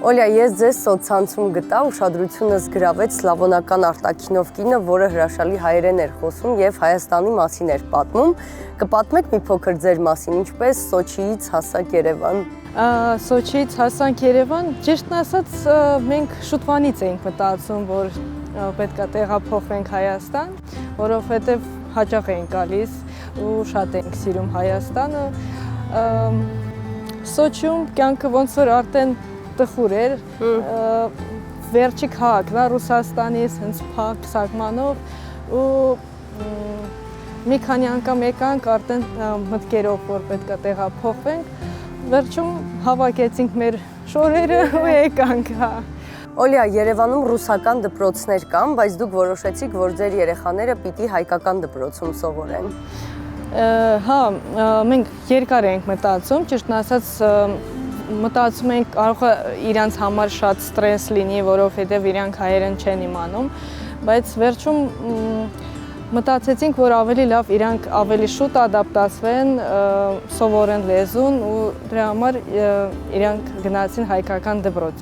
Օլյա, ես ձեզ սոցցանցում գտա, ուշադրությունս գրավեց սլավոնական արտաքինով կինը, որը հրաշալի հայերեն էր խոսում և Հայաստանի մասին էր պատմում։ Կպատմեք մի փոքր ձեր մասին, ինչպես Սոչիից հասաք Երևան։ Սոչիից հասանք Երևան, ճիշտն ասած, մենք շուտվանից էինք մտածում, որ պետք է տեղափոխվենք Հայաստան, որովհետև հաճախ էինք գալիս ու շատ էինք սիրում Հայաստանը։ Սոչիում կյանքը ոնց որ արդեն տխուր էր, վերջի քաղաքն է Ռուսաստանից, հենց փակ սահմանով ու մի քանի անգամ եկանք արդեն մտքերով, որ պետք է տեղափոխվենք, վերջում հավաքեցինք մեր շորերը ու եկանք։ Օլյա, Երևանում ռուսական դպրոցներ կան, բայց դուք որոշեցիք, որ ձեր երեխաները պիտի հայկական դպրոցում սովորեն։ Հա, մենք երկար ենք մտածում, ճիշտն ասած մտածում ենք կարող է իրանց համար շատ ստրես լինի, որովհետև իրանք հայերեն չեն իմանում, բայց վերջում մտածեցինք, որ ավելի լավ իրանք ավելի շուտ ադապտացվեն, սովորեն լեզուն ու դրա համար իրանք գնացին հայկական դպրոց։